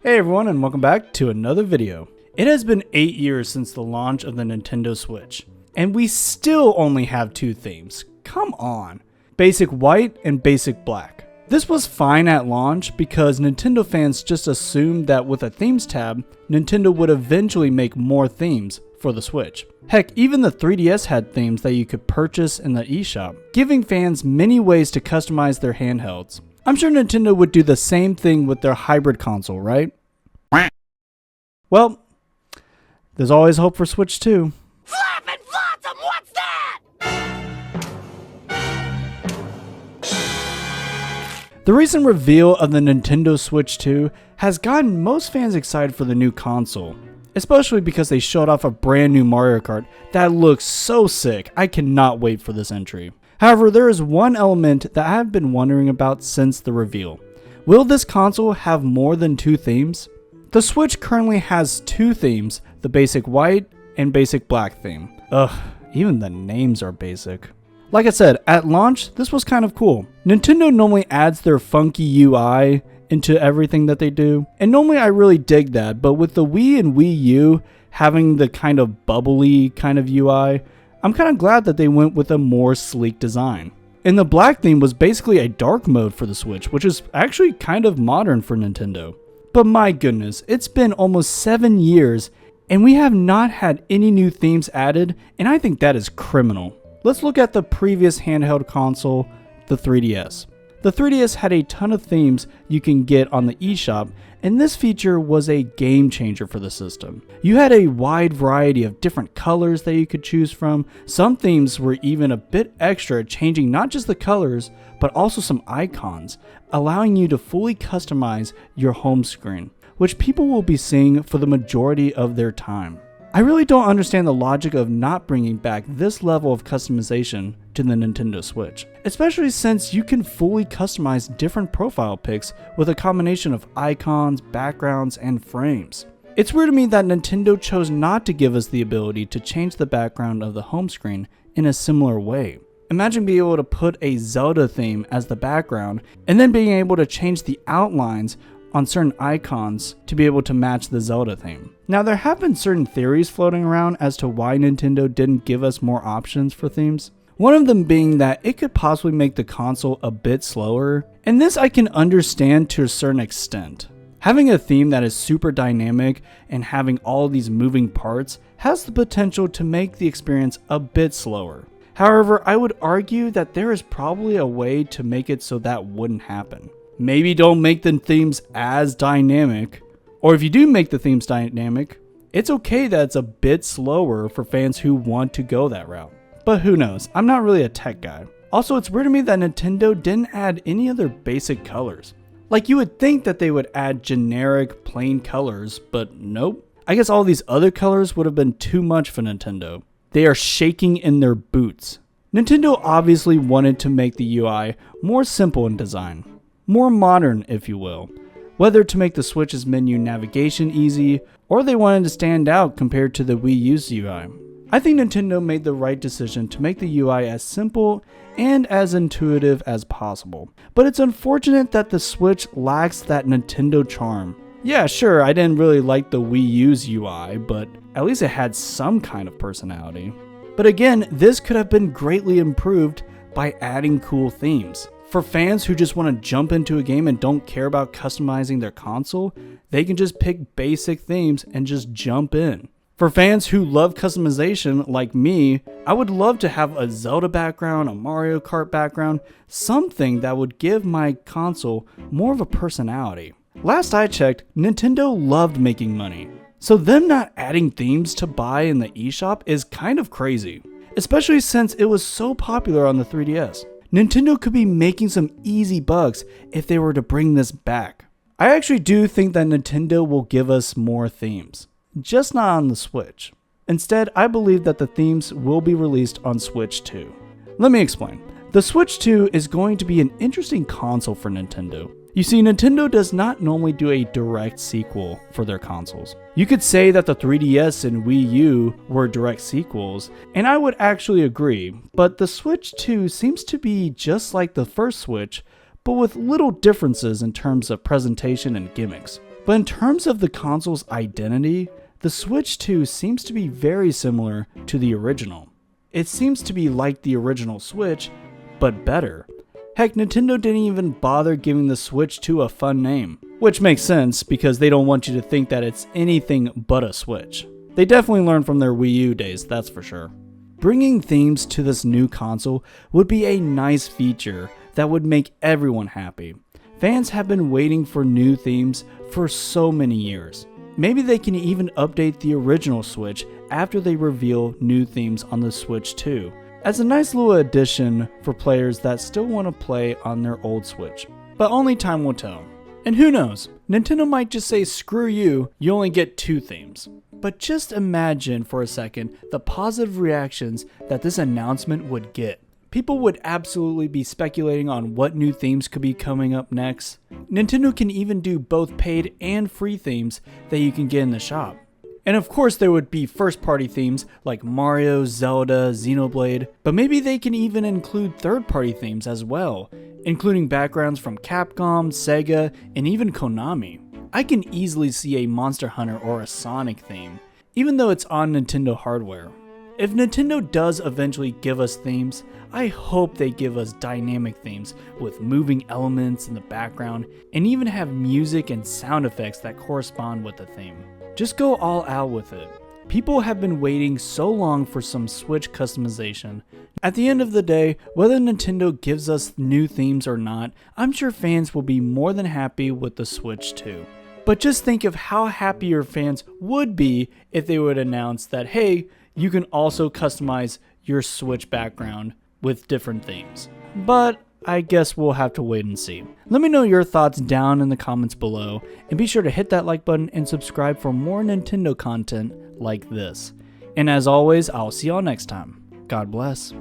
Hey everyone, and welcome back to another video. It has been 8 years since the launch of the Nintendo Switch, and we still only have two themes. Come on. Basic white and basic black. This was fine at launch because Nintendo fans just assumed that with a themes tab, Nintendo would eventually make more themes for the Switch. Heck, even the 3DS had themes that you could purchase in the eShop, giving fans many ways to customize their handhelds. I'm sure Nintendo would do the same thing with their hybrid console, right? Well, there's always hope for Switch 2. Flappin' Flotsam, what's that? The recent reveal of the Nintendo Switch 2 has gotten most fans excited for the new console, especially because they showed off a brand new Mario Kart that looks so sick. I cannot wait for this entry. However, there is one element that I have been wondering about since the reveal. Will this console have more than two themes? The Switch currently has two themes, the basic white and basic black theme. Ugh, even the names are basic. Like I said, at launch, this was kind of cool. Nintendo normally adds their funky UI into everything that they do, and normally I really dig that, but with the Wii and Wii U having the kind of bubbly kind of UI, I'm kind of glad that they went with a more sleek design. And the black theme was basically a dark mode for the Switch, which is actually kind of modern for Nintendo. But my goodness, it's been almost 7 years and we have not had any new themes added, and I think that is criminal. Let's look at the previous handheld console, the 3DS. The 3DS had a ton of themes you can get on the eShop, and this feature was a game changer for the system. You had a wide variety of different colors that you could choose from. Some themes were even a bit extra, changing not just the colors, but also some icons, allowing you to fully customize your home screen, which people will be seeing for the majority of their time. I really don't understand the logic of not bringing back this level of customization to the Nintendo Switch, especially since you can fully customize different profile pics with a combination of icons, backgrounds, and frames. It's weird to me that Nintendo chose not to give us the ability to change the background of the home screen in a similar way. Imagine being able to put a Zelda theme as the background and then being able to change the outlines on certain icons to be able to match the Zelda theme. Now, there have been certain theories floating around as to why Nintendo didn't give us more options for themes. One of them being that it could possibly make the console a bit slower, and this I can understand to a certain extent. Having a theme that is super dynamic and having all these moving parts has the potential to make the experience a bit slower. However, I would argue that there is probably a way to make it so that wouldn't happen. Maybe don't make the themes as dynamic, or if you do make the themes dynamic, it's okay that it's a bit slower for fans who want to go that route. But who knows, I'm not really a tech guy. Also, it's weird to me that Nintendo didn't add any other basic colors. Like, you would think that they would add generic plain colors, but nope. I guess all these other colors would have been too much for Nintendo. They are shaking in their boots. Nintendo obviously wanted to make the UI more simple in design. More modern, if you will, whether to make the Switch's menu navigation easy, or they wanted to stand out compared to the Wii U's UI. I think Nintendo made the right decision to make the UI as simple and as intuitive as possible, but it's unfortunate that the Switch lacks that Nintendo charm. Yeah, sure, I didn't really like the Wii U's UI, but at least it had some kind of personality. But again, this could have been greatly improved by adding cool themes. For fans who just want to jump into a game and don't care about customizing their console, they can just pick basic themes and just jump in. For fans who love customization like me, I would love to have a Zelda background, a Mario Kart background, something that would give my console more of a personality. Last I checked, Nintendo loved making money, so them not adding themes to buy in the eShop is kind of crazy, especially since it was so popular on the 3DS. Nintendo could be making some easy bucks if they were to bring this back. I actually do think that Nintendo will give us more themes, just not on the Switch. Instead, I believe that the themes will be released on Switch 2. Let me explain. The Switch 2 is going to be an interesting console for Nintendo. You see, Nintendo does not normally do a direct sequel for their consoles. You could say that the 3DS and Wii U were direct sequels, and I would actually agree, but the Switch 2 seems to be just like the first Switch, but with little differences in terms of presentation and gimmicks. But in terms of the console's identity, the Switch 2 seems to be very similar to the original. It seems to be like the original Switch, but better. Heck, Nintendo didn't even bother giving the Switch 2 a fun name, which makes sense because they don't want you to think that it's anything but a Switch. They definitely learned from their Wii U days, that's for sure. Bringing themes to this new console would be a nice feature that would make everyone happy. Fans have been waiting for new themes for so many years. Maybe they can even update the original Switch after they reveal new themes on the Switch 2, as a nice little addition for players that still want to play on their old Switch. But only time will tell. And who knows, Nintendo might just say screw you, you only get 2 themes. But just imagine for a second the positive reactions that this announcement would get. People would absolutely be speculating on what new themes could be coming up next. Nintendo can even do both paid and free themes that you can get in the shop. And of course there would be first party themes like Mario, Zelda, Xenoblade, but maybe they can even include third party themes as well, including backgrounds from Capcom, Sega, and even Konami. I can easily see a Monster Hunter or a Sonic theme, even though it's on Nintendo hardware. If Nintendo does eventually give us themes, I hope they give us dynamic themes with moving elements in the background and even have music and sound effects that correspond with the theme. Just go all out with it. People have been waiting so long for some Switch customization. At the end of the day, whether Nintendo gives us new themes or not, I'm sure fans will be more than happy with the Switch 2. But just think of how happy your fans would be if they would announce that, hey, you can also customize your Switch background with different themes. But I guess we'll have to wait and see. Let me know your thoughts down in the comments below, and be sure to hit that like button and subscribe for more Nintendo content like this. And as always, I'll see y'all next time. God bless.